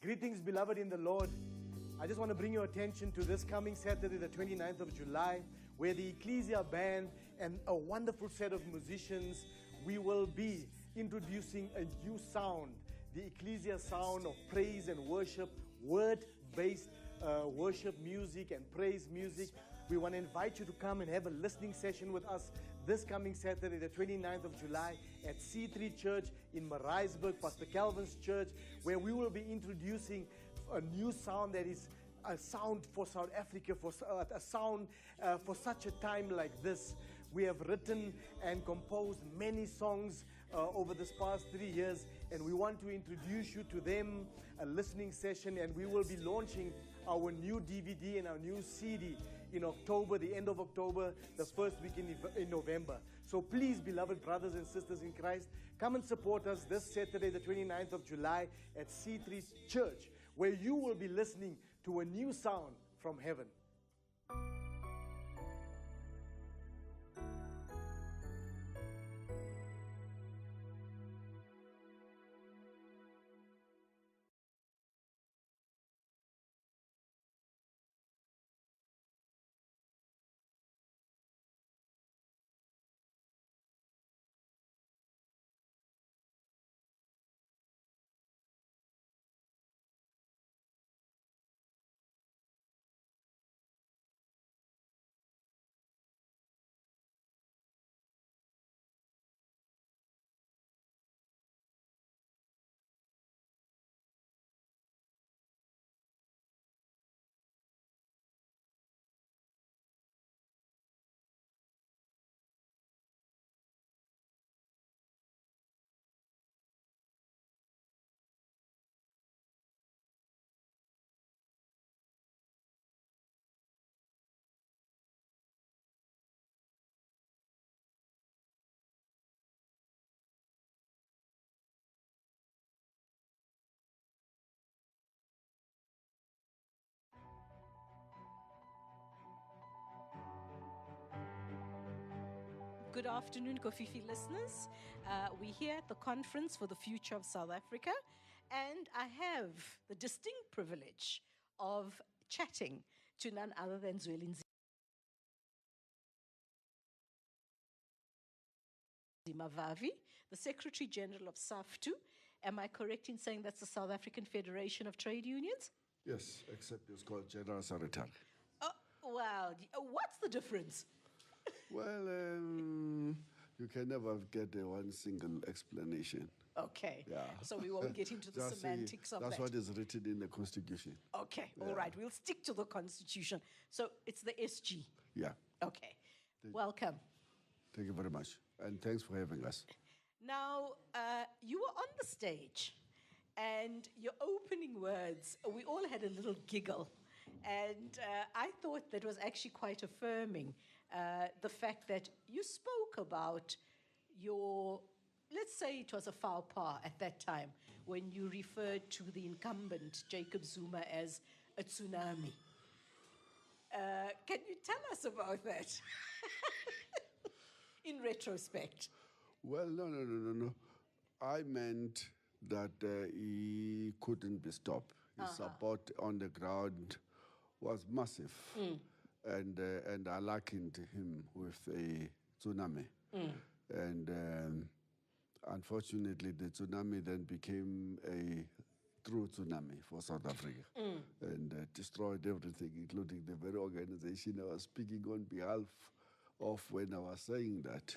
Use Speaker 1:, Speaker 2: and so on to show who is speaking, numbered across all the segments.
Speaker 1: Greetings, beloved in the Lord. I just want to bring your attention to this coming Saturday, the 29th of July, where the Ecclesia Band and a wonderful set of musicians, we will be introducing a new sound, the Ecclesia sound of praise and worship, word-based worship music and praise music. We want to invite you to come and have a listening session with us this coming Saturday, the 29th of July at C3 Church in Maritzburg, Pastor Calvin's church, where we will be introducing a new sound that is a sound for South Africa, for a sound for such a time like this. We have written and composed many songs over this past 3 years, and we want to introduce you to them, a listening session, and we will be launching our new DVD and our new CD in October, the end of October, the first week in November. So please, beloved brothers and sisters in Christ, come and support us this Saturday, the 29th of July at C3 Church, where you will be listening to a new sound from heaven.
Speaker 2: Good afternoon, Kofifi listeners. We're here at the Conference for the Future of South Africa, and I have the distinct privilege of chatting to none other than Zwelinzima Vavi, the Secretary General of SAFTU. Am I correct in saying that's the South African Federation of Trade Unions?
Speaker 3: Yes, except it's called General Secretary.
Speaker 2: Oh, wow. What's the difference?
Speaker 3: Well, you can never get one single explanation.
Speaker 2: Okay.
Speaker 3: Yeah.
Speaker 2: So we won't get into the semantics of that.
Speaker 3: That's what is written in the Constitution.
Speaker 2: Okay.
Speaker 3: Yeah.
Speaker 2: All right. We'll stick to the Constitution. So it's the SG.
Speaker 3: Yeah.
Speaker 2: Okay. Welcome.
Speaker 3: Thank you very much. And thanks for having us.
Speaker 2: Now, you were on the stage, and your opening words, we all had a little giggle. And I thought that was actually quite affirming, the fact that you spoke about your, let's say it was a faux pas at that time, when you referred to the incumbent, Jacob Zuma, as a tsunami. Can you tell us about that? In retrospect.
Speaker 3: Well, no. I meant that he couldn't be stopped. His support on the ground was massive. And I likened him with a tsunami. And unfortunately, the tsunami then became a true tsunami for South Africa and destroyed everything, including the very organization I was speaking on behalf of when I was saying that.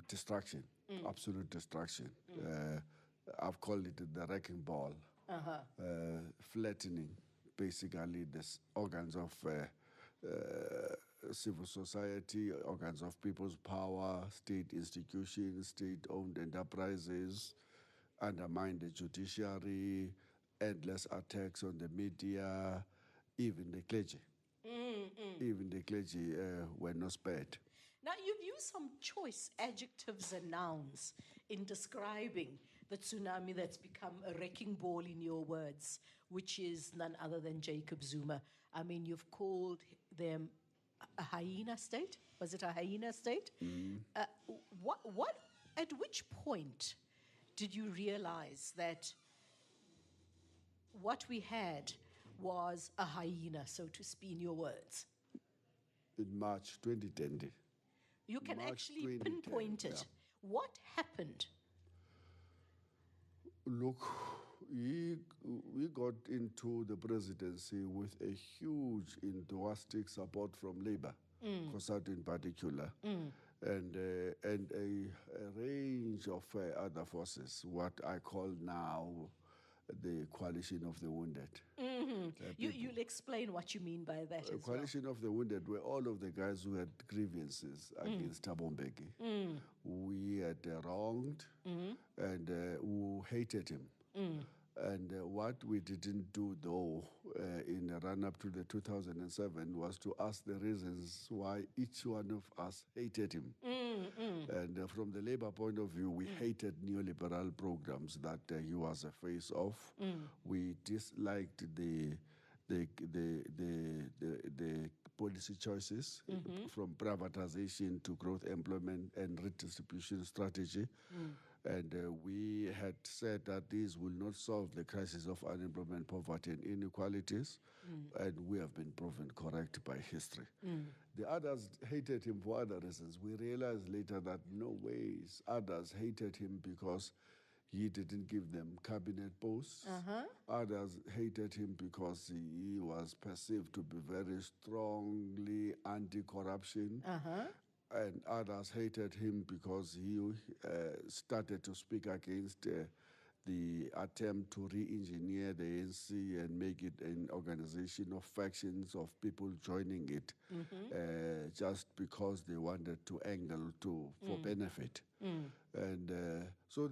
Speaker 3: Destruction, absolute destruction. I've called it the wrecking ball, flattening basically the organs of civil society, organs of people's power, state institutions, state-owned enterprises, undermine the judiciary, endless attacks on the media, even the clergy. Even the clergy were not spared.
Speaker 2: Now, you've used some choice adjectives and nouns in describing the tsunami that's become a wrecking ball in your words, which is none other than Jacob Zuma. I mean, you've called them a hyena state. Was it a hyena state? At which point did you realize that what we had was a hyena, so to speak, in your words.
Speaker 3: In March 2020.
Speaker 2: You can
Speaker 3: March
Speaker 2: actually
Speaker 3: 2010,
Speaker 2: pinpoint it.
Speaker 3: yeah.
Speaker 2: What happened?
Speaker 3: Look, we got into the presidency with a huge enthusiastic support from Labour, COSATU in particular, and a range of other forces, what I call now the coalition of the wounded.
Speaker 2: You'll explain what you mean by that as well.
Speaker 3: Coalition of the wounded were all of the guys who had grievances against Thabo Mbeki. We had wronged and who hated him. And what we didn't do, though, in the run-up to the 2007 was to ask the reasons why each one of us hated him. And from the Labour point of view, we hated neoliberal programs that he was a face of. We disliked the policy choices from privatization to growth, employment, and redistribution strategy. And we had said that these will not solve the crisis of unemployment, poverty, and inequalities. And we have been proven correct by history. The others hated him for other reasons. We realized later that no ways others hated him because he didn't give them cabinet posts. Others hated him because he was perceived to be very strongly anti-corruption. And others hated him because he started to speak against the attempt to re-engineer the ANC and make it an organization of factions of people joining it just because they wanted to angle for benefit. And so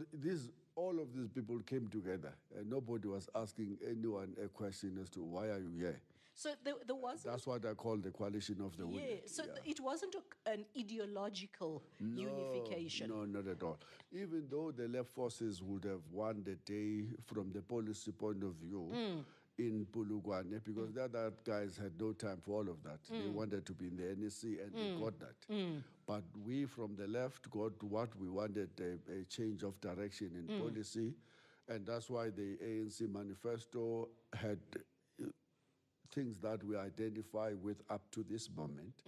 Speaker 3: all of these people came together, and nobody was asking anyone a question as to why are you here.
Speaker 2: So there wasn't...
Speaker 3: That's what I call the coalition of the wounded.
Speaker 2: So it wasn't an ideological unification.
Speaker 3: No, not at all. Even though the left forces would have won the day from the policy point of view in Polokwane, because the other guys had no time for all of that. They wanted to be in the NEC, and they got that. But we from the left got what we wanted, a change of direction in policy, and that's why the ANC manifesto had things that we identify with up to this moment.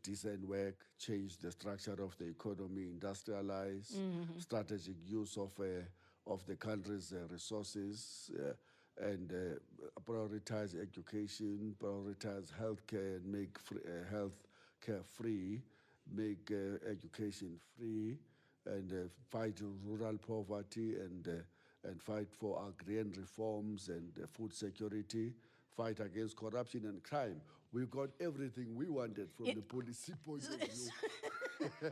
Speaker 3: Decent work, change the structure of the economy, industrialize, strategic use of the country's resources, and prioritize education, prioritize healthcare, and make healthcare free, make education free, and fight rural poverty, and fight for agrarian reforms and food security, fight against corruption and crime. We got everything we wanted from the policy point of view.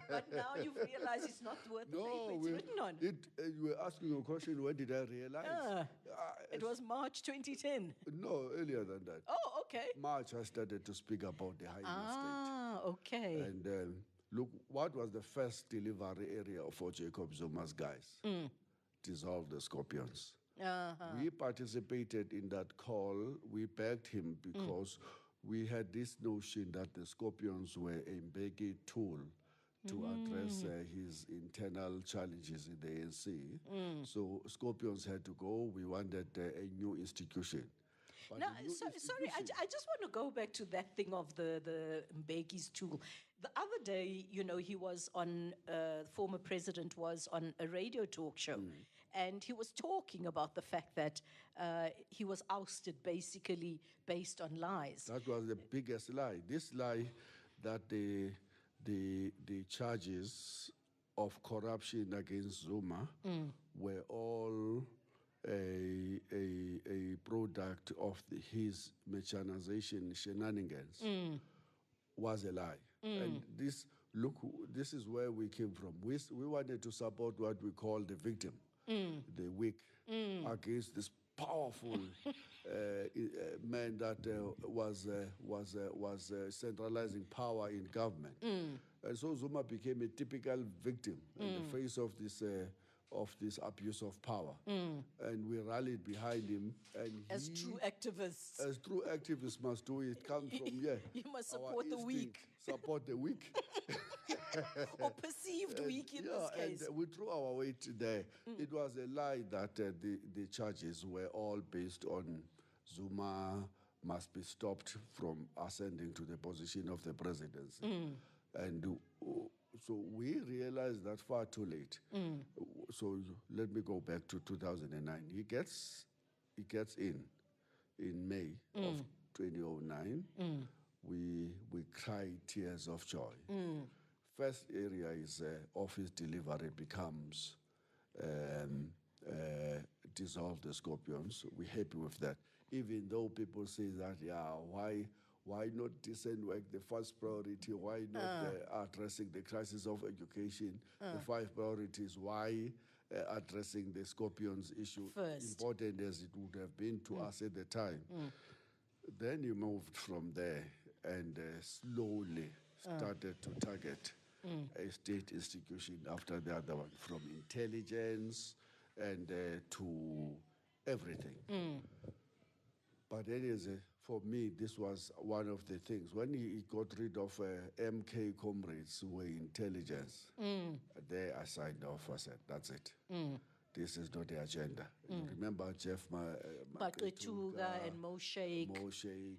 Speaker 2: But now you've realized it's not worth the paper it's written on.
Speaker 3: You were asking a question, when did I realize?
Speaker 2: It was March 2010.
Speaker 3: No, earlier than that.
Speaker 2: Oh, okay.
Speaker 3: March, I started to speak about the hyena state.
Speaker 2: Okay.
Speaker 3: And look, what was the first delivery area for Jacob Zuma's guys? Dissolve the Scorpions. We participated in that call. We backed him because we had this notion that the Scorpions were a Mbeki tool to address his internal challenges in the ANC. So Scorpions had to go. We wanted a new institution.
Speaker 2: Now, sorry, I just want to go back to that thing of the Mbeki's tool. The other day, he was on, former president was on a radio talk show, and he was talking about the fact that he was ousted basically based on lies.
Speaker 3: That was the biggest lie. This lie that the charges of corruption against Zuma were all a product of his mechanization shenanigans was a lie. And this is where we came from. We wanted to support what we call the victim, the weak, against this powerful man that was centralizing power in government. And so Zuma became a typical victim in the face of this of this abuse of power. And we rallied behind him. And
Speaker 2: As true activists.
Speaker 3: as true activists must do, it comes from,
Speaker 2: You must
Speaker 3: our
Speaker 2: support the weak.
Speaker 3: instinct, support the weak.
Speaker 2: Or perceived weak in this case.
Speaker 3: And we threw our weight there. It was a lie that the charges were all based on Zuma must be stopped from ascending to the position of the presidency. And so we realized that far too late. So let me go back to 2009. He gets in May of 2009. We cry tears of joy. First area is office delivery becomes dissolve the scorpions. We're happy with that. Even though people say that, why not decent work, the first priority? Why not addressing the crisis of education? The 5 priorities. Why addressing the scorpions issue,
Speaker 2: first,
Speaker 3: important as it would have been to us at the time? Then you moved from there and slowly started to target a state institution after the other one, from intelligence and to everything. But it is, for me, this was one of the things. When he got rid of MK comrades who were intelligence, there I signed off. I said, that's it. This is not the agenda. You remember Jeff
Speaker 2: Maqetuga and Moshe.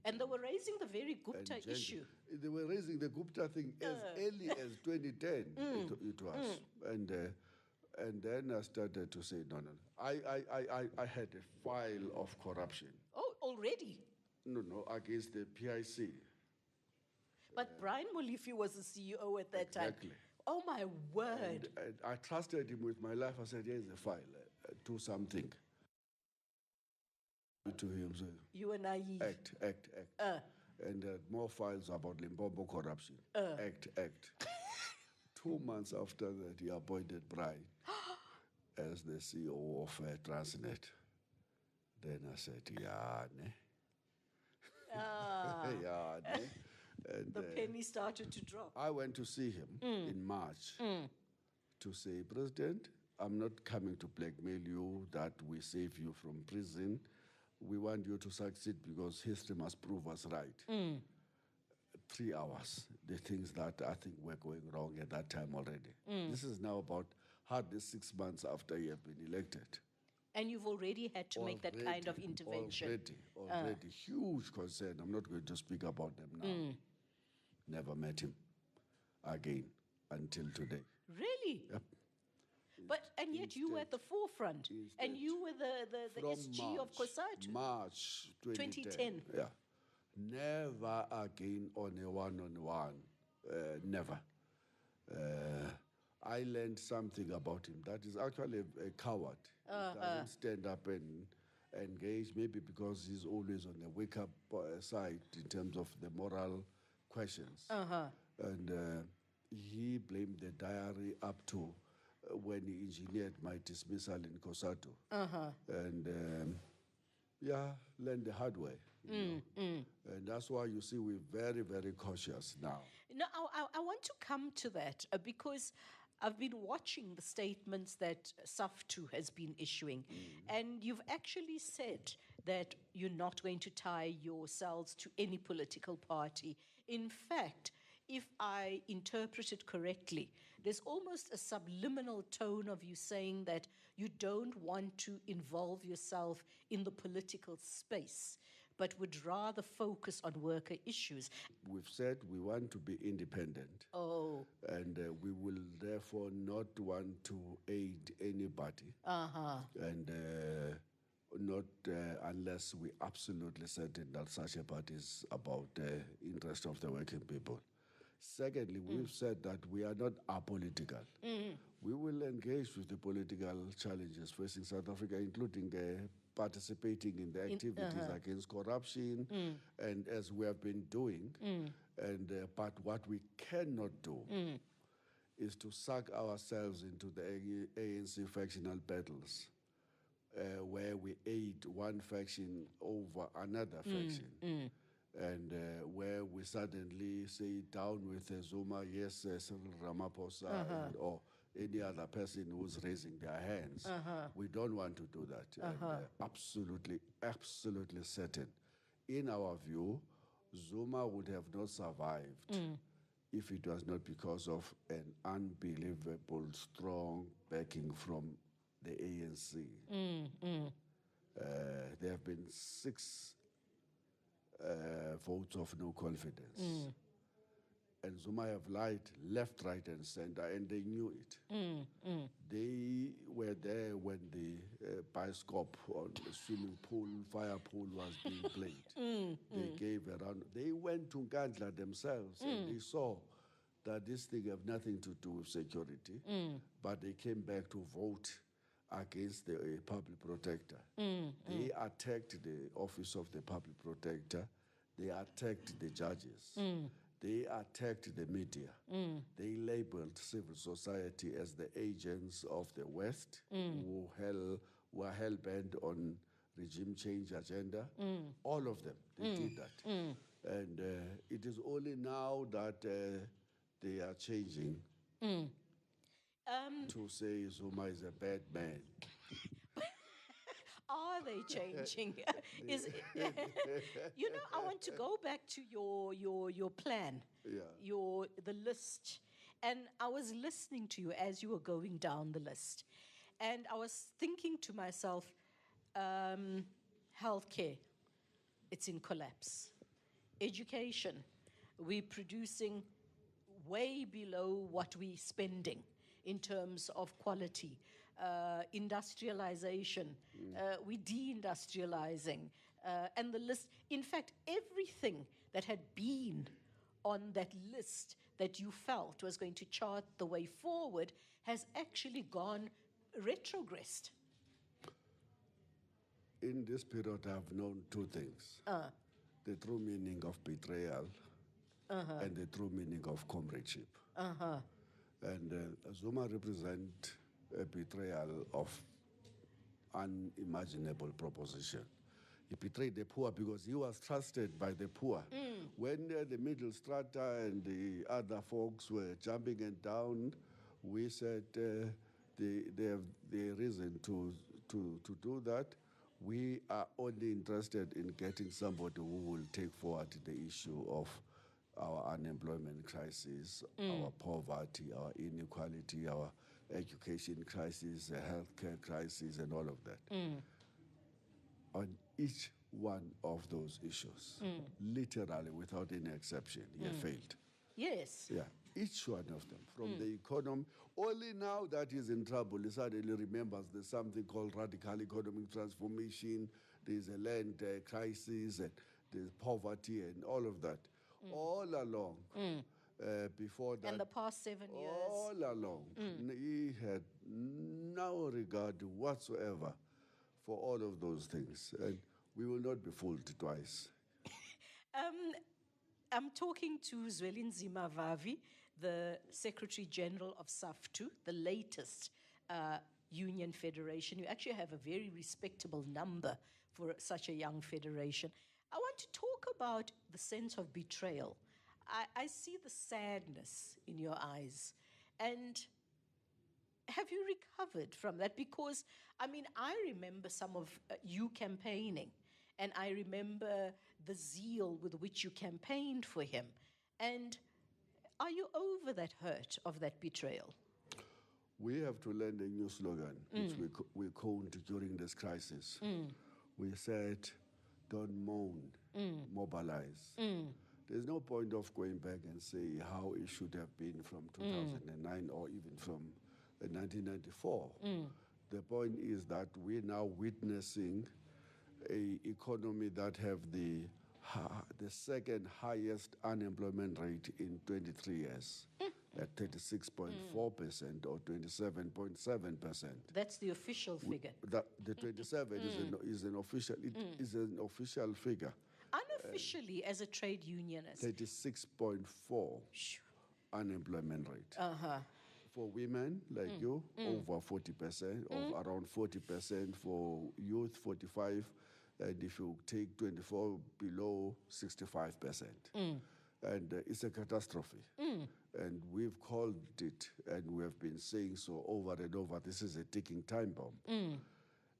Speaker 2: And they were raising the very Gupta issue.
Speaker 3: They were raising the Gupta thing as early as 2010. It was. And then I started to say, no. I had a file of corruption.
Speaker 2: Oh, already?
Speaker 3: No, against the PIC.
Speaker 2: But Brian Molifi was the CEO at that time.
Speaker 3: Exactly.
Speaker 2: Oh, my word.
Speaker 3: And I trusted him with my life. I said, here's the file. Do something. To him, so
Speaker 2: you were naive.
Speaker 3: Act. And more files about Limpopo corruption. Act. 2 months after that, he appointed Brian as the CEO of Transnet. Then I said, ne. Ne. And,
Speaker 2: the penny started to drop.
Speaker 3: I went to see him in March to say, President, I'm not coming to blackmail you that we save you from prison. We want you to succeed because history must prove us right. 3 hours, the things that I think were going wrong at that time already. This is now about hardly 6 months after you have been elected.
Speaker 2: And you've already had to make that kind of intervention.
Speaker 3: Already. Huge concern. I'm not going to speak about them now. Never met him again until today.
Speaker 2: Really?
Speaker 3: Yep.
Speaker 2: And yet you were at the forefront. And you were the SG of COSATU.
Speaker 3: March 2010. Yeah. Never again on a one-on-one. Never. I learned something about him. That is actually a coward. He doesn't stand up and engage, maybe because he's always on the wake-up side in terms of the moral questions. And he blamed the diary up to when he engineered my dismissal in COSATU. And learned the hard way. And that's why you see we're very, very cautious now.
Speaker 2: No, I want to come to that because I've been watching the statements that SAFTU has been issuing, and you've actually said that you're not going to tie yourselves to any political party. In fact, if I interpret it correctly, there's almost a subliminal tone of you saying that you don't want to involve yourself in the political space, but would rather focus on worker issues.
Speaker 3: We've said we want to be independent.
Speaker 2: Oh.
Speaker 3: And we will therefore not want to aid anybody. And not unless we're absolutely certain that such a party is about the interest of the working people. Secondly, we've said that we are not apolitical. We will engage with the political challenges facing South Africa, including participating in the activities against corruption, and as we have been doing. But what we cannot do is to suck ourselves into the ANC factional battles, where we aid one faction over another faction. And where we suddenly say down with Zuma, yes, Cyril Ramaphosa, or any other person who's raising their hands. We don't want to do that. And, absolutely certain. In our view, Zuma would have not survived if it was not because of an unbelievable strong backing from the ANC. There have been 6 votes of no confidence. And Zuma have lied left, right, and center, and they knew it. They were there when the bioscope on the swimming pool, fire pool was being played. They gave a round. They went to Nkandla themselves, and they saw that this thing have nothing to do with security, but they came back to vote against the public protector. They attacked the office of the public protector. They attacked the judges. They attacked the media. They labeled civil society as the agents of the West who were hell-bent on regime change agenda. All of them, they did that. And it is only now that they are changing to say Zuma is a bad man.
Speaker 2: Are they changing? I want to go back to your plan, the list. And I was listening to you as you were going down the list. And I was thinking to myself, healthcare, it's in collapse. Education, we're producing way below what we're spending in terms of quality. Industrialization, we're deindustrializing, and the list. In fact, everything that had been on that list that you felt was going to chart the way forward has actually gone retrogressed.
Speaker 3: In this period, I've known 2 things. The true meaning of betrayal and the true meaning of comradeship. And Zuma represents a betrayal of unimaginable proposition. He betrayed the poor because he was trusted by the poor. When the middle strata and the other folks were jumping and down, we said they have the reason to do that. We are only interested in getting somebody who will take forward the issue of our unemployment crisis, our poverty, our inequality, our education crisis, the healthcare crisis, and all of that. On each one of those issues, literally without any exception, he failed.
Speaker 2: Yes.
Speaker 3: Yeah, each one of them. From the economy, only now that he's in trouble, he suddenly remembers there's something called radical economic transformation, there's a land crisis, and there's poverty, and all of that. All along, before that.
Speaker 2: And the past 7 years.
Speaker 3: All along, he had no regard whatsoever for all of those things. And we will not be fooled twice.
Speaker 2: I'm talking to Zwelinzima Vavi, the Secretary General of SAFTU, the latest union federation. You actually have a very respectable number for such a young federation. I want to talk about the sense of betrayal. I see the sadness in your eyes. And have you recovered from that? Because, I remember some of you campaigning, and I remember the zeal with which you campaigned for him. And are you over that hurt of that betrayal?
Speaker 3: We have to learn a new slogan, which we coined during this crisis. We said, don't moan, mobilize. There's no point of going back and say how it should have been from 2009 or even from 1994. The point is that we're now witnessing an economy that have the second highest unemployment rate in 23 years. At 36.4% or 27.7%.
Speaker 2: That's the official figure.
Speaker 3: The 27 is an official. It is an official figure.
Speaker 2: Unofficially, as a trade unionist.
Speaker 3: 36.4 unemployment rate. For women like you, over 40%, or around 40%. For youth, 45%. And if you take 24 below, 65%. And it's a catastrophe. And we've called it, and we have been saying so over and over, this is a ticking time bomb.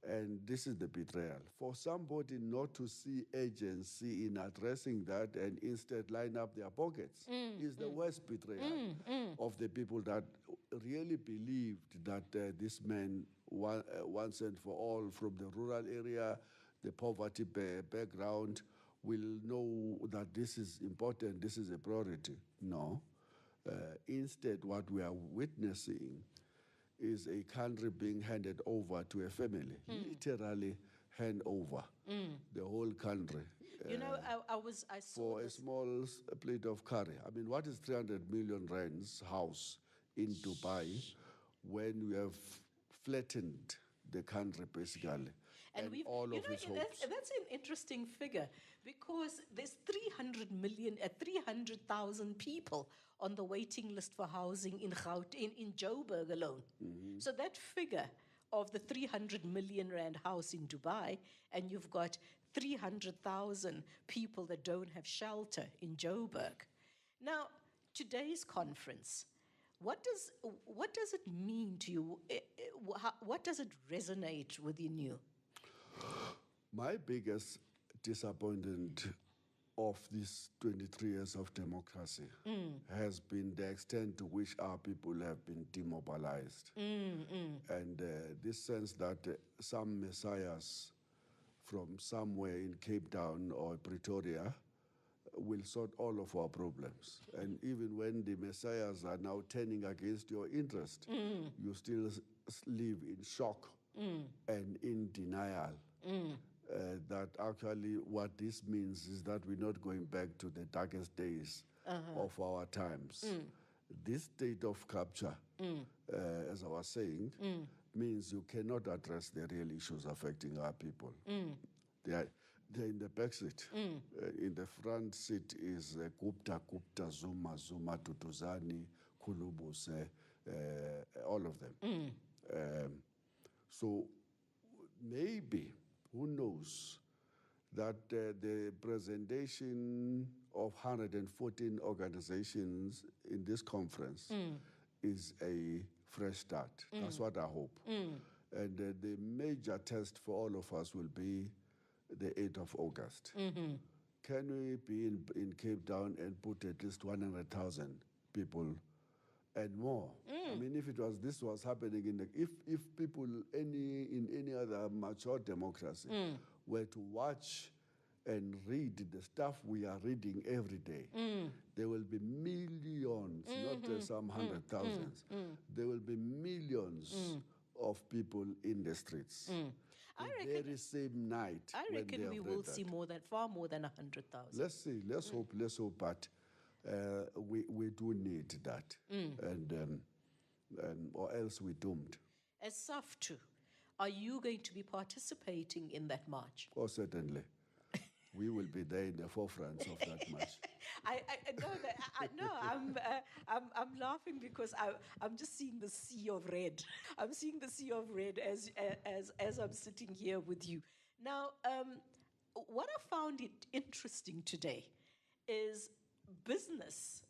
Speaker 3: And this is the betrayal. For somebody not to see urgency in addressing that and instead line up their pockets is the worst betrayal of the people that really believed that this man, once and for all, from the rural area, the poverty background, will know that this is important, this is a priority. No. Instead, what we are witnessing is a country being handed over to a family, literally hand over the whole country.
Speaker 2: You know, I saw
Speaker 3: For a
Speaker 2: this.
Speaker 3: small plate of curry. I mean, what is 300 million rands house in Dubai when we have flattened the country basically and
Speaker 2: we've,
Speaker 3: all
Speaker 2: you
Speaker 3: of
Speaker 2: know,
Speaker 3: its hopes?
Speaker 2: that's an interesting figure because there's 300,000 people on the waiting list for housing in Joburg alone. So that figure of the 300 million rand house in Dubai, and you've got 300,000 people that don't have shelter in Joburg. Now, today's conference, what does it mean to you? What does it resonate within you?
Speaker 3: My biggest disappointment of these 23 years of democracy has been the extent to which our people have been demobilized. And this sense that some messiahs from somewhere in Cape Town or Pretoria will sort all of our problems. And even when the messiahs are now turning against your interest, you still live in shock and in denial. That actually what this means is that we're not going back to the darkest days of our times. This state of capture, as I was saying, means you cannot address the real issues affecting our people. They're in the back seat. In the front seat is Gupta, Zuma, Tutuzani, Kulubuse, all of them. So maybe, who knows, that the presentation of 114 organizations in this conference is a fresh start. That's what I hope. And the major test for all of us will be the 8th of August. Can we be in Cape Town and put at least 100,000 people and more? I mean, if this was happening if people in any other mature democracy were to watch and read the stuff we are reading every day, there will be millions, not some hundred thousands. There will be millions of people in the streets. The very same night.
Speaker 2: I
Speaker 3: when
Speaker 2: reckon
Speaker 3: they
Speaker 2: we
Speaker 3: have
Speaker 2: will
Speaker 3: read
Speaker 2: see far more than 100,000.
Speaker 3: Let's see. Let's hope. But we do need that, and or else we're doomed.
Speaker 2: As SAFTU, are you going to be participating in that march?
Speaker 3: Oh, certainly. We will be there in the forefront of that march.
Speaker 2: I'm laughing because I'm just seeing the sea of red. I'm seeing the sea of red as I'm sitting here with you. Now, what I found it interesting today is Business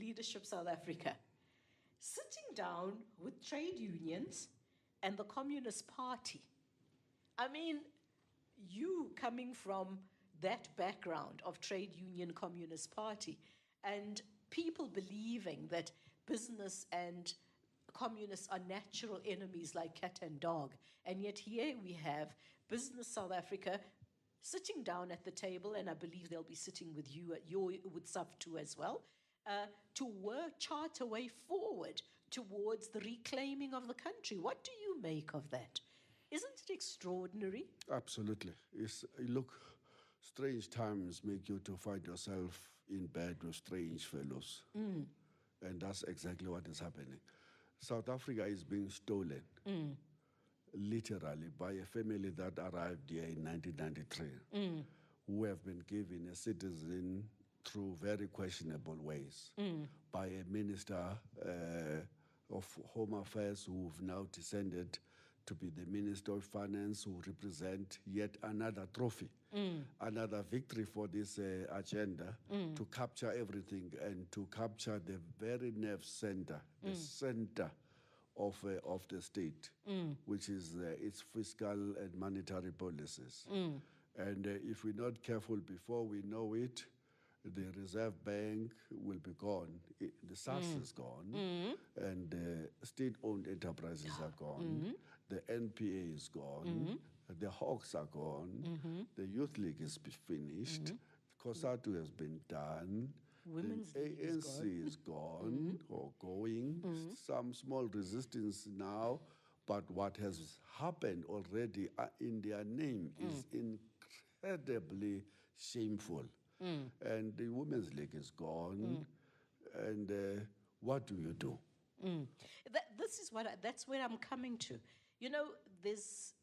Speaker 2: Leadership South Africa sitting down with trade unions and the Communist Party. I mean, you coming from that background of trade union Communist Party and people believing that business and communists are natural enemies like cat and dog. And yet here we have Business South Africa sitting down at the table, and I believe they'll be sitting with you, with SAFTU as well, to chart a way forward towards the reclaiming of the country. What do you make of that? Isn't it extraordinary?
Speaker 3: Absolutely. Look, strange times make you to find yourself in bed with strange fellows. And that's exactly what is happening. South Africa is being stolen, literally, by a family that arrived here in 1993, who have been given a citizen through very questionable ways by a minister of Home Affairs who've now descended to be the Minister of Finance who represent yet another trophy, another victory for this agenda to capture everything and to capture the very nerve center, the center of the state, which is its fiscal and monetary policies. And if we're not careful before we know it, the Reserve Bank will be gone. The SARS is gone, and state-owned enterprises are gone. The NPA is gone. The Hawks are gone. The Youth League is finished. COSATU has been done.
Speaker 2: Women's
Speaker 3: the
Speaker 2: League is
Speaker 3: ANC is gone or going. Some small resistance now, but what has happened already in their name is incredibly shameful. And the Women's League is gone. And what do you do?
Speaker 2: That's where I'm coming to. You know, there's,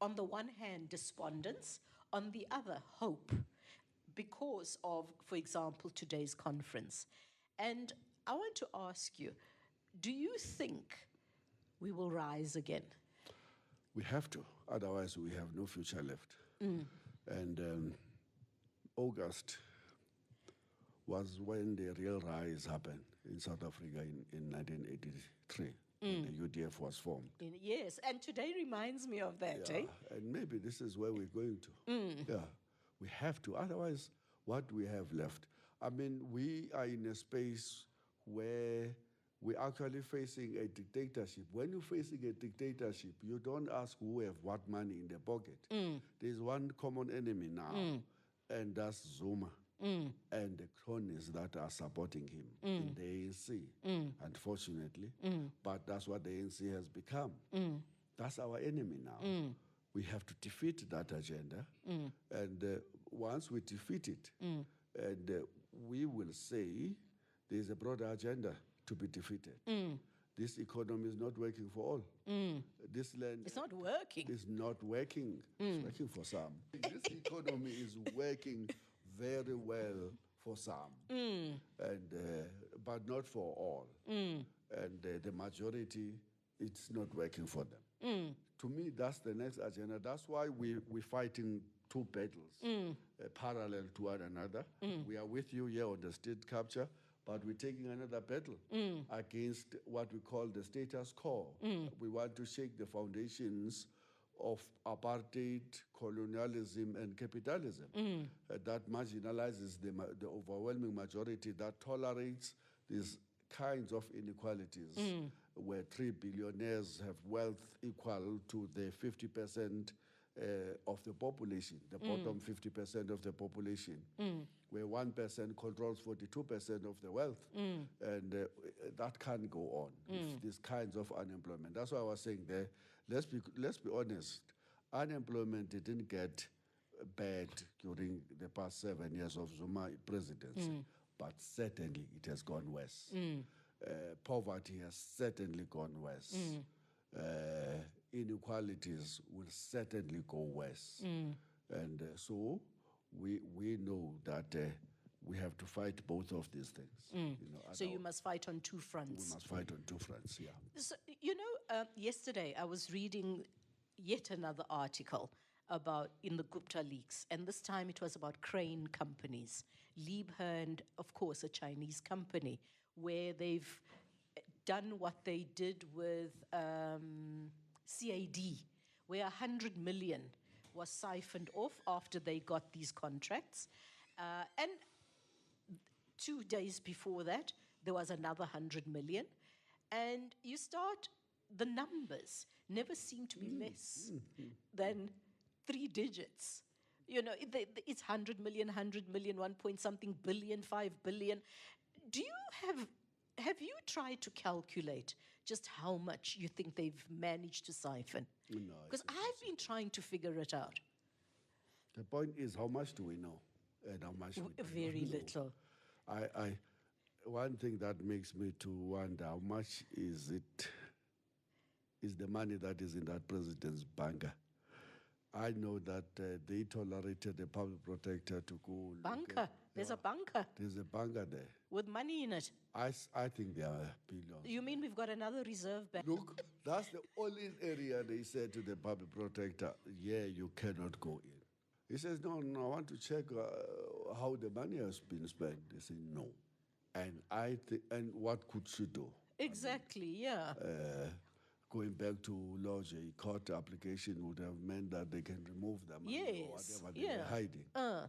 Speaker 2: on the one hand, despondence, on the other, hope, because of, for example, today's conference. And I want to ask you, do you think we will rise again?
Speaker 3: We have to, otherwise we have no future left. And August was when the real rise happened in South Africa in 1983, when the UDF was formed.
Speaker 2: Yes, and today reminds me of that, eh?
Speaker 3: And maybe this is where we're going to. Yeah, we have to, otherwise what we have left? I mean, we are in a space where we're actually facing a dictatorship. When you're facing a dictatorship, you don't ask who have what money in their pocket. There's one common enemy now, and that's Zuma and the cronies that are supporting him in the ANC, unfortunately. But that's what the ANC has become. That's our enemy now. We have to defeat that agenda, and once we defeat it, and we will say there's a broader agenda to be defeated. This economy is not working for all. This land...
Speaker 2: It's not working.
Speaker 3: It's not working. It's working for some. This economy is working very well for some, and but not for all. And the majority, it's not working for them. To me, that's the next agenda. That's why we're fighting two battles parallel to one another. We are with you here on the state capture, but we're taking another battle against what we call the status quo. We want to shake the foundations of apartheid, colonialism, and capitalism that marginalizes the overwhelming majority, that tolerates these kinds of inequalities, where 3 billionaires have wealth equal to the 50% of the population, the bottom 50% of the population, where 1% controls 42% of the wealth. And that can't go on with these kinds of unemployment. That's why I was saying there, let's be honest, unemployment didn't get bad during the past 7 years of Zuma presidency, but certainly it has gone worse. Poverty has certainly gone worse. Inequalities will certainly go worse. And so we know that we have to fight both of these things.
Speaker 2: So you must fight on two fronts.
Speaker 3: We must fight on two fronts, yeah.
Speaker 2: So, you know, yesterday I was reading yet another article about in the Gupta leaks, and this time it was about crane companies. Liebherr, of course, a Chinese company, where they've done what they did with CAD, where 100 million was siphoned off after they got these contracts. And 2 days before that, there was another 100 million. And you start, the numbers never seem to be less than 3 digits. You know, it's 100 million, 1 point something billion, 5 billion. Do you have you tried to calculate just how much you think they've managed to siphon?
Speaker 3: No.
Speaker 2: Because I've been trying to figure it out.
Speaker 3: The point is, how much do we know? And how much we do
Speaker 2: Very
Speaker 3: not know.
Speaker 2: little.
Speaker 3: One thing that makes me to wonder, how much is the money that is in that president's banker? I know that they tolerated the public protector to go.
Speaker 2: Bunker. There's a bunker
Speaker 3: There's a bunker there.
Speaker 2: with money in it.
Speaker 3: I think there are billions.
Speaker 2: You mean we've got another reserve bank?
Speaker 3: Look, that's the only area they said to the public protector, yeah, you cannot go in. He says, no, I want to check how the money has been spent. They say, no. And and what could she do?
Speaker 2: Exactly, yeah.
Speaker 3: Going back to lodge a court application would have meant that they can remove the money or
Speaker 2: Yes,
Speaker 3: whatever they were hiding.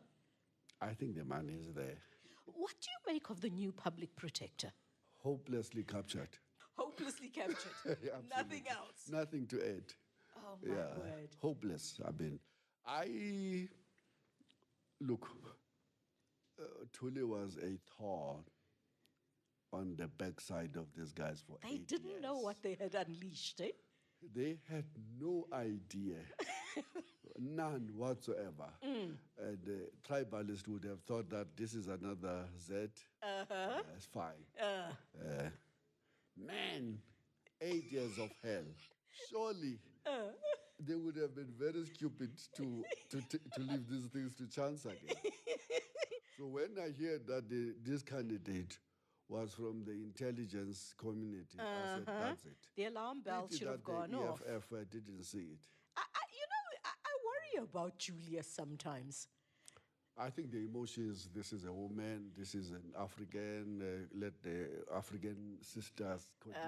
Speaker 3: I think the money is there.
Speaker 2: What do you make of the new public protector?
Speaker 3: Hopelessly captured.
Speaker 2: Hopelessly captured.
Speaker 3: Absolutely.
Speaker 2: Nothing else.
Speaker 3: Nothing to add.
Speaker 2: Oh, my word.
Speaker 3: Hopeless. Look, Tuli was a thorn on the backside of these guys for 8 years.
Speaker 2: They didn't know what they had unleashed, eh?
Speaker 3: They had no idea, none whatsoever. And the tribalist would have thought that this is another Z. It's fine. Man, 8 years of hell. Surely they would have been very stupid to leave these things to chance again. So when I hear that this candidate was from the intelligence community, I said, that's it.
Speaker 2: The alarm bell
Speaker 3: Pity
Speaker 2: should have
Speaker 3: that the
Speaker 2: gone off.
Speaker 3: EFF didn't see it.
Speaker 2: I worry about Julia sometimes.
Speaker 3: I think the emotions, this is a woman, this is an African, let the African sisters continue.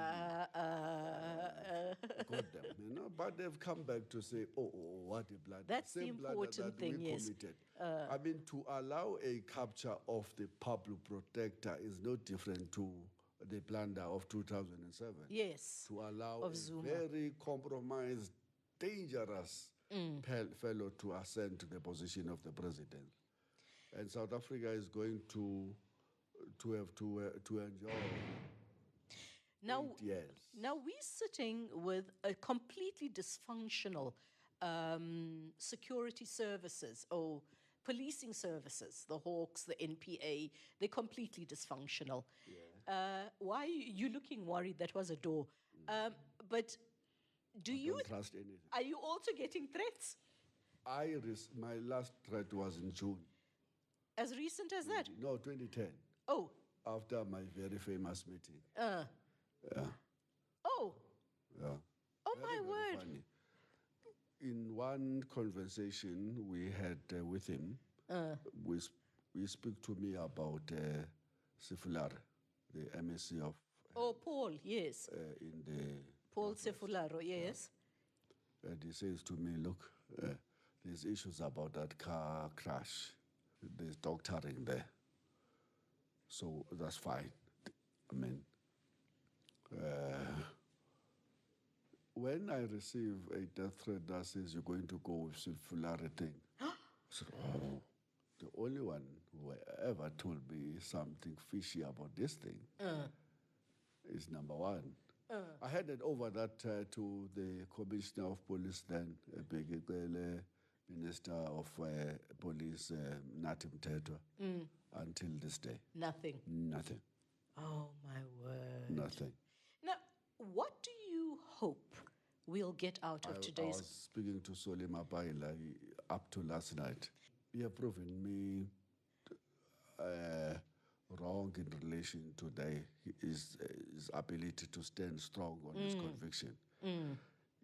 Speaker 3: Got them, but they've come back to say, oh, what a blood.
Speaker 2: That's
Speaker 3: same
Speaker 2: the
Speaker 3: blunder
Speaker 2: important
Speaker 3: that
Speaker 2: thing,
Speaker 3: we
Speaker 2: yes.
Speaker 3: committed. I mean, to allow a capture of the public protector is no different to the blunder of 2007.
Speaker 2: Yes.
Speaker 3: To allow
Speaker 2: Of
Speaker 3: a
Speaker 2: Zuma.
Speaker 3: very compromised, dangerous fellow to ascend to the position of the president. And South Africa is going to have to enjoy
Speaker 2: Now,
Speaker 3: 8 years.
Speaker 2: now we're sitting with a completely dysfunctional security services or policing services, the Hawks, the NPA, they're completely dysfunctional. Why are you looking worried? That was a door. But
Speaker 3: Don't trust anything.
Speaker 2: are you also getting threats?
Speaker 3: My last threat was in June.
Speaker 2: As recent as that?
Speaker 3: No, 2010.
Speaker 2: Oh,
Speaker 3: After my very famous meeting.
Speaker 2: oh,
Speaker 3: Yeah.
Speaker 2: oh
Speaker 3: Very,
Speaker 2: my
Speaker 3: very
Speaker 2: word.
Speaker 3: funny. In one conversation we had with him, we speak to me about Sifular, the MSc of
Speaker 2: Oh, Paul, yes.
Speaker 3: in the.
Speaker 2: Paul Sefularo, yes.
Speaker 3: And he says to me, look, there's issues about that car crash. There's doctoring there. So that's fine. I mean, when I receive a death threat that says you're going to go with Sulfulare thing, I said, oh, the only one who ever told me something fishy about this thing is number one. I handed over that to the Commissioner of Police then, Begele, Minister of Police, Natim Tetwa, until this day.
Speaker 2: Nothing.
Speaker 3: Nothing.
Speaker 2: Oh, my word.
Speaker 3: Nothing.
Speaker 2: Now, what do you hope we'll get out of
Speaker 3: I
Speaker 2: today's...
Speaker 3: was speaking to Solima Baila up to last night. He have proven me wrong in relation to his ability to stand strong on his conviction.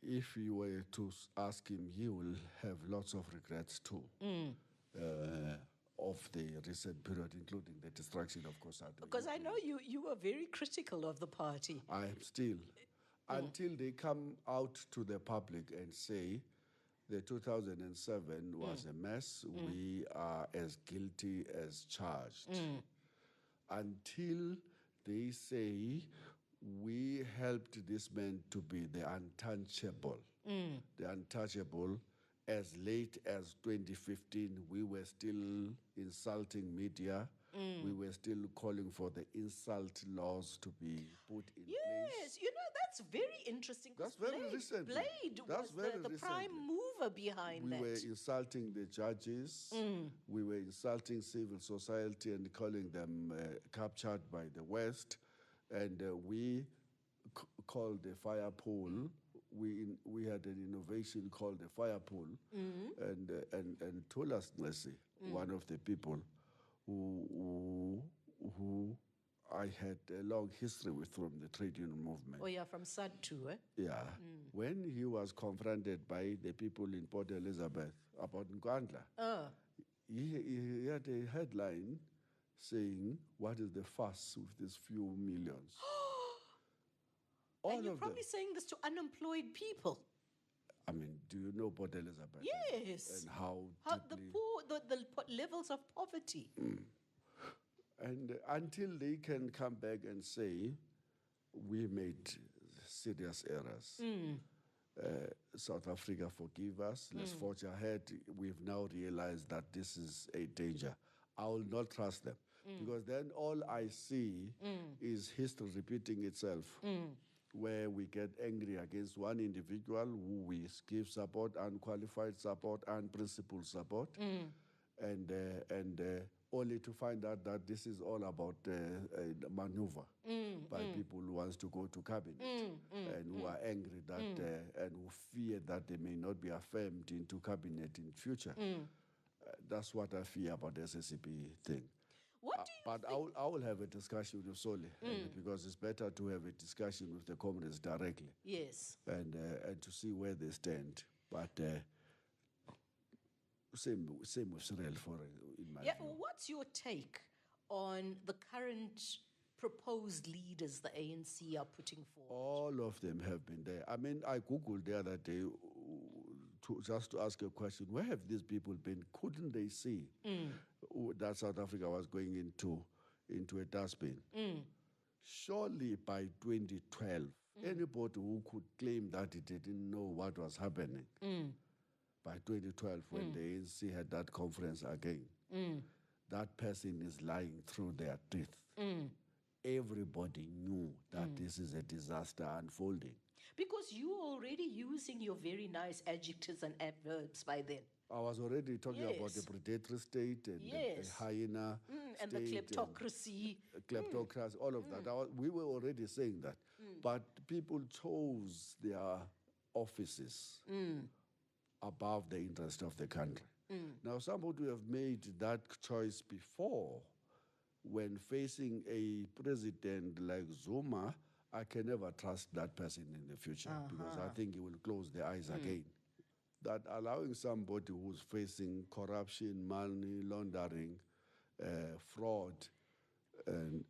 Speaker 3: If you were to ask him, he will have lots of regrets too of the recent period, including the destruction of Kosato.
Speaker 2: Because I know you were very critical of the party.
Speaker 3: I am still. Until they come out to the public and say the 2007 was a mess, we are as guilty as charged. Until they say we helped this man to be the untouchable. The untouchable. As late as 2015, we were still insulting media. We were still calling for the insult laws to be put in place.
Speaker 2: Yes, that's very interesting. 'cause
Speaker 3: That's very recently.
Speaker 2: Blade
Speaker 3: That's
Speaker 2: was
Speaker 3: very
Speaker 2: the prime
Speaker 3: recently.
Speaker 2: mover behind
Speaker 3: We
Speaker 2: that.
Speaker 3: were insulting the judges. We were insulting civil society and calling them captured by the West. And we called the fire pole we had an innovation called the fire pole, and Tolas Nesi, one of the people who I had a long history with from the trade union movement.
Speaker 2: Oh, yeah, from SAD too, eh?
Speaker 3: Yeah. When he was confronted by the people in Port Elizabeth about Nkandla, he had a headline saying, "What is the fuss with these few millions?" All
Speaker 2: And you're
Speaker 3: of
Speaker 2: probably
Speaker 3: them.
Speaker 2: saying this to unemployed people.
Speaker 3: I mean, do you know Port Elizabeth?
Speaker 2: Yes.
Speaker 3: And how
Speaker 2: the
Speaker 3: deeply-
Speaker 2: poor, the levels of poverty.
Speaker 3: And until they can come back and say, we made serious errors. South Africa, forgive us. Let's forge ahead. We've now realized that this is a danger. I will not trust them. Because then all I see is history repeating itself, where we get angry against one individual who we give support, unqualified support, unprincipled support, and only to find out that this is all about a maneuver by people who wants to go to cabinet and who are angry that and who fear that they may not be affirmed into cabinet in future. That's what I fear about the SSCP thing.
Speaker 2: What do you
Speaker 3: But
Speaker 2: think?
Speaker 3: I will have a discussion with Soli because it's better to have a discussion with the comrades directly
Speaker 2: Yes.
Speaker 3: and to see where they stand. But same with Cyril in my
Speaker 2: Yeah,
Speaker 3: view.
Speaker 2: what's your take on the current proposed leaders the ANC are putting forward?
Speaker 3: All of them have been there. I mean, I Googled the other day just to ask a question, where have these people been? Couldn't they see that South Africa was going into a dustbin? Surely by 2012, anybody who could claim that he didn't know what was happening, by 2012, when the ANC had that conference again, that person is lying through their teeth. Everybody knew that this is a disaster unfolding.
Speaker 2: Because you were already using your very nice adjectives and adverbs by then.
Speaker 3: I was already talking about
Speaker 2: Yes.
Speaker 3: the predatory state and
Speaker 2: Yes.
Speaker 3: the hyena
Speaker 2: And the
Speaker 3: state
Speaker 2: kleptocracy.
Speaker 3: and kleptocracy, all of that. We were already saying that. But people chose their offices above the interest of the country. Now, somebody who have made that choice before, when facing a president like Zuma, I can never trust that person in the future because I think he will close the eyes again. That allowing somebody who's facing corruption, money laundering, fraud, and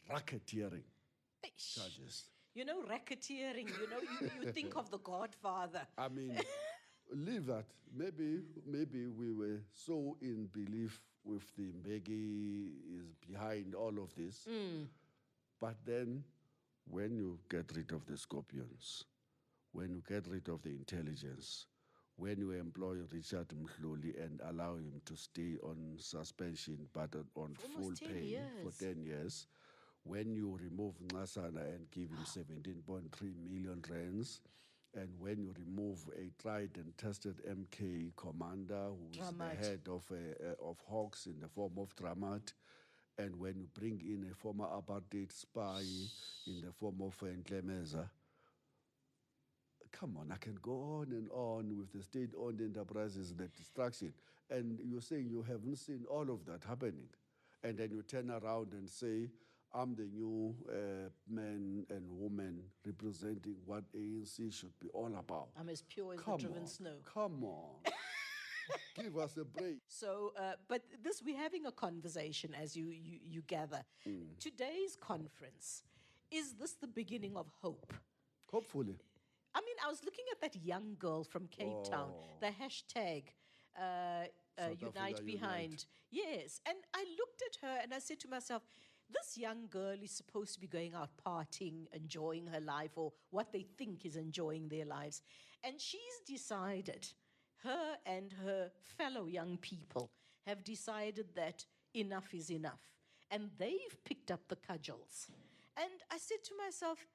Speaker 3: racketeering
Speaker 2: Eish.
Speaker 3: charges.
Speaker 2: You know, racketeering, you think of the Godfather.
Speaker 3: I mean, leave that. Maybe we were so in belief with the Mbeki is behind all of this. But then when you get rid of the scorpions, when you get rid of the intelligence, when you employ Richard Mhluli and allow him to stay on suspension but on full
Speaker 2: Almost 10
Speaker 3: pay for
Speaker 2: years.
Speaker 3: 10 years, when you remove Ngasana and give him 17.3 million rands, and when you remove a tried and tested MK commander who's
Speaker 2: Dramat.
Speaker 3: the head of Hawks in the form of Dramat, and when you bring in a former apartheid spy in the form of Nklemeza, come on, I can go on and on with the state-owned enterprises, the destruction. And you're saying you haven't seen all of that happening. And then you turn around and say, I'm the new man and woman representing what ANC should be all about.
Speaker 2: I'm as pure as
Speaker 3: Come
Speaker 2: the driven
Speaker 3: on,
Speaker 2: snow.
Speaker 3: come on. Give us a break.
Speaker 2: So, but we're having a conversation as you gather. Today's conference, is this the beginning of hope?
Speaker 3: Hopefully.
Speaker 2: I mean, I was looking at that young girl from Cape Town, the hashtag
Speaker 3: South
Speaker 2: Unite
Speaker 3: Africa
Speaker 2: Behind.
Speaker 3: Unite.
Speaker 2: Yes. And I looked at her and I said to myself, this young girl is supposed to be going out partying, enjoying her life, or what they think is enjoying their lives. And she's decided, her and her fellow young people have decided that enough is enough. And they've picked up the cudgels. And I said to myself,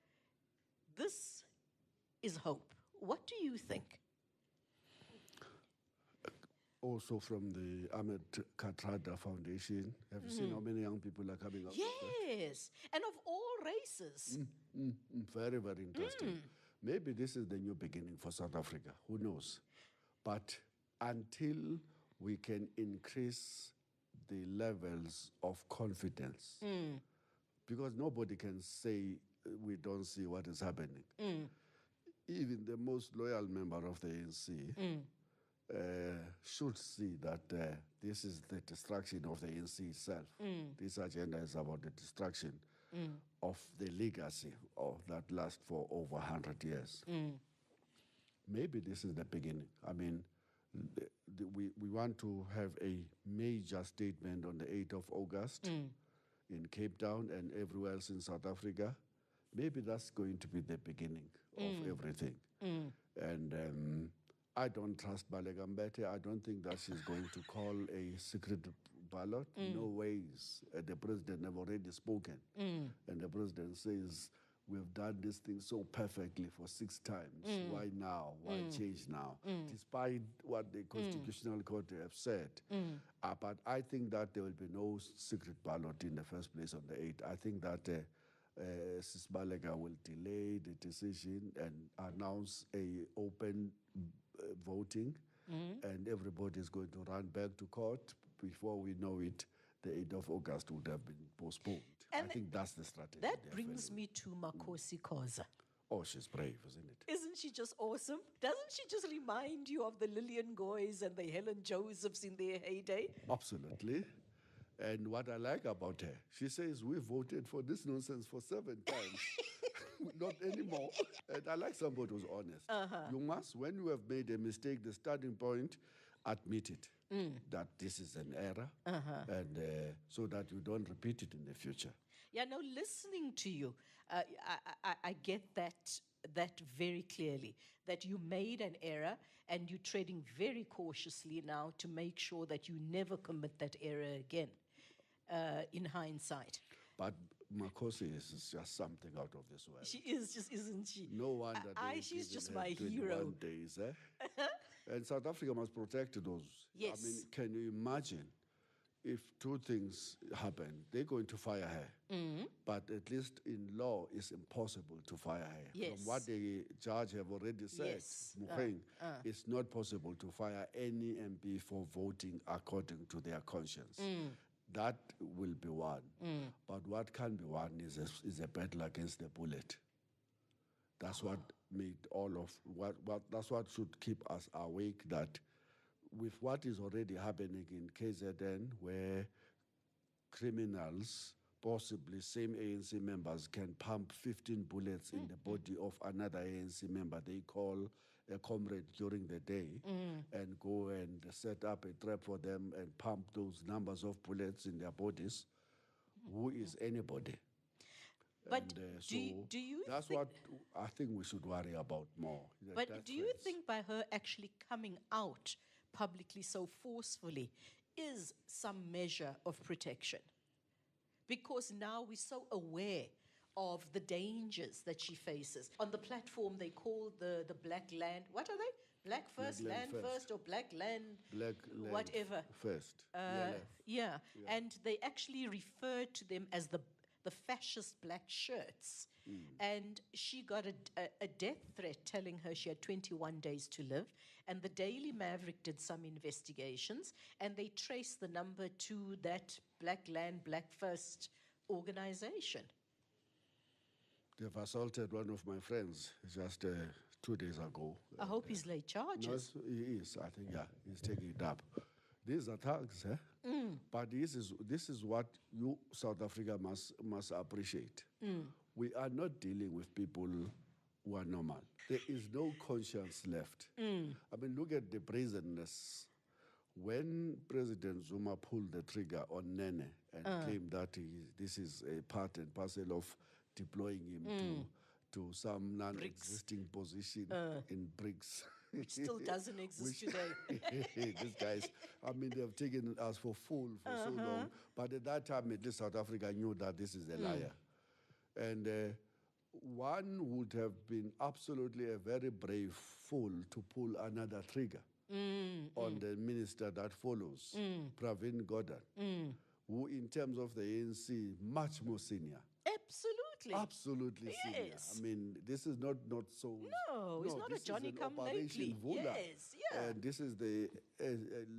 Speaker 2: this is hope. What do you think?
Speaker 3: Also from the Ahmed Katrada Foundation. Have you seen how many young people are coming out?
Speaker 2: Yes, and of all races.
Speaker 3: Very, very interesting. Maybe this is the new beginning for South Africa. Who knows? But until we can increase the levels of confidence, because nobody can say we don't see what is happening. Even the most loyal member of the ANC should see that this is the destruction of the ANC itself. This agenda is about the destruction of the legacy of that last for over 100 years. Maybe this is the beginning. I mean, we want to have a major statement on the 8th of August in Cape Town and everywhere else in South Africa. Maybe that's going to be the beginning of everything. And I don't trust Baleka Mbete. I don't think that she's going to call a secret ballot. No ways. The president have already spoken. And the president says, we've done this thing so perfectly for 6 times. Why now? Why change now? Despite what the Constitutional Court have said. But I think that there will be no secret ballot in the first place on the 8th. I think that Sis Baleka will delay the decision and announce a open voting, and everybody is going to run back to court. Before we know it, the 8th of August would have been postponed.
Speaker 2: And
Speaker 3: I think that's the strategy.
Speaker 2: That brings me to Makosi Khoza.
Speaker 3: Oh, she's brave, isn't it?
Speaker 2: Isn't she just awesome? Doesn't she just remind you of the Lillian Goys and the Helen Josephs in their heyday?
Speaker 3: Absolutely. And what I like about her, she says, we voted for this nonsense for 7 times. Not anymore. And I like somebody who's honest. You must, when you have made a mistake, the starting point, admit it. That this is an error. And so that you don't repeat it in the future.
Speaker 2: Yeah, no, listening to you, I get that very clearly, that you made an error and you're treading very cautiously now to make sure that you never commit that error again, in hindsight.
Speaker 3: But Makosi is just something out of this world.
Speaker 2: She is just, isn't she?
Speaker 3: No wonder
Speaker 2: she's just my hero.
Speaker 3: Days, And South Africa must protect those.
Speaker 2: Yes.
Speaker 3: I mean, can you imagine if 2 things happen? They're going to fire her. But at least in law, it's impossible to fire her.
Speaker 2: Yes.
Speaker 3: From what the judge have already said,
Speaker 2: Yes.
Speaker 3: it's not possible to fire any MP for voting according to their conscience. That will be one. But what can be one is a battle against the bullet. That's what made all of that's what should keep us awake, that with what is already happening in KZN, where criminals, possibly same ANC members, can pump 15 bullets in the body of another ANC member they call a comrade during the day, and go and set up a trap for them and pump those numbers of bullets in their bodies. Who is anybody?
Speaker 2: But
Speaker 3: And,
Speaker 2: do you
Speaker 3: that's
Speaker 2: think,
Speaker 3: what I think we should worry about more.
Speaker 2: but
Speaker 3: That
Speaker 2: do you
Speaker 3: phrase.
Speaker 2: think by her actually coming out publicly so forcefully is some measure of protection? Because now we're so aware of the dangers that she faces. On the platform they call the Black Land, what are they? Black First,
Speaker 3: Land
Speaker 2: Land
Speaker 3: First.
Speaker 2: First, or Black Land,
Speaker 3: Black Land
Speaker 2: whatever.
Speaker 3: First.
Speaker 2: Yeah, and they actually refer to them as the fascist black shirts. And she got a death threat telling her she had 21 days to live. And the Daily Maverick did some investigations, and they traced the number to that Black Land, Black First organization.
Speaker 3: They've assaulted one of my friends just 2 days ago.
Speaker 2: I hope he's laid
Speaker 3: No,
Speaker 2: charges.
Speaker 3: he is. I think, yeah, he's taking it up. These are thugs, But this is what you, South Africa, must appreciate. We are not dealing with people who are normal. There is no conscience left. I mean, look at the brazenness. When President Zuma pulled the trigger on Nene and claimed that this is a part and parcel of deploying him to some non-existing position in BRICS.
Speaker 2: Which still doesn't exist today.
Speaker 3: These guys, I mean, they have taken us for fool for so long. But at that time, at least South Africa knew that this is a liar. And one would have been absolutely a very brave fool to pull another trigger on the minister that follows, Pravin Gordhan, who in terms of the ANC, much more senior.
Speaker 2: Absolutely.
Speaker 3: Absolutely senior.
Speaker 2: Yes.
Speaker 3: I mean, this is not so.
Speaker 2: No, it's not a
Speaker 3: this is
Speaker 2: Johnny
Speaker 3: an
Speaker 2: come
Speaker 3: Operation
Speaker 2: lately.
Speaker 3: Vula.
Speaker 2: Yes, yeah.
Speaker 3: And this is a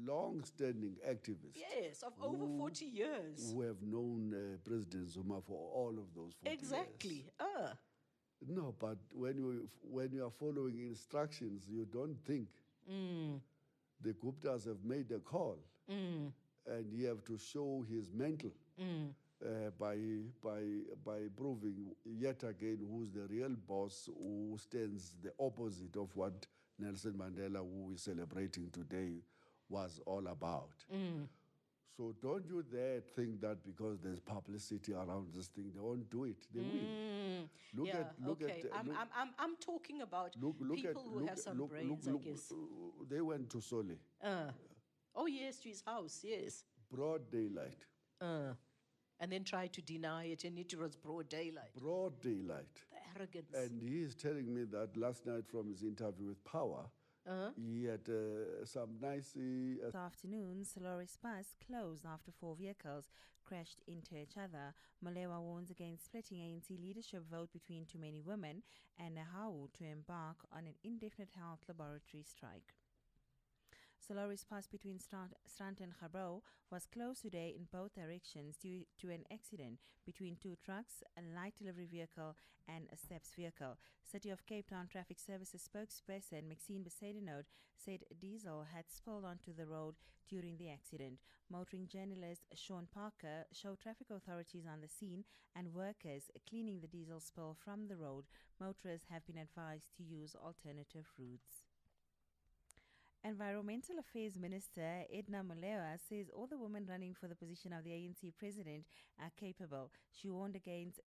Speaker 3: long-standing activist.
Speaker 2: Yes, of over 40 years.
Speaker 3: Who have known President Zuma for all of those 40
Speaker 2: Exactly.
Speaker 3: years. No, but when you are following instructions, you don't think. The Guptas have made a call, and you have to show his mental by proving yet again who's the real boss, who stands the opposite of what Nelson Mandela, who we're celebrating today, was all about. So don't you dare think that because there's publicity around this thing, they won't do it. They will.
Speaker 2: I'm talking about people who have some brains, I guess.
Speaker 3: They went to Sole.
Speaker 2: Oh, yes, to his house, yes.
Speaker 3: Broad daylight.
Speaker 2: And then try to deny it, and it was broad daylight.
Speaker 3: Broad daylight.
Speaker 2: The arrogance.
Speaker 3: And he is telling me that last night from his interview with Power, he had some nice...
Speaker 4: This afternoon, Soloris Pass closed after 4 vehicles crashed into each other. Malewa warns against splitting ANC leadership vote between too many women and Nahau to embark on an indefinite health laboratory strike. Soloris Pass between Strand and Gabbro was closed today in both directions due to an accident between 2 trucks, a light delivery vehicle and a steps vehicle. City of Cape Town Traffic Services spokesperson Maxine Besaidenote said diesel had spilled onto the road during the accident. Motoring journalist Sean Parker showed traffic authorities on the scene and workers cleaning the diesel spill from the road. Motorists have been advised to use alternative routes. Environmental Affairs Minister Edna Molewa says all the women running for the position of the ANC president are capable. She warned against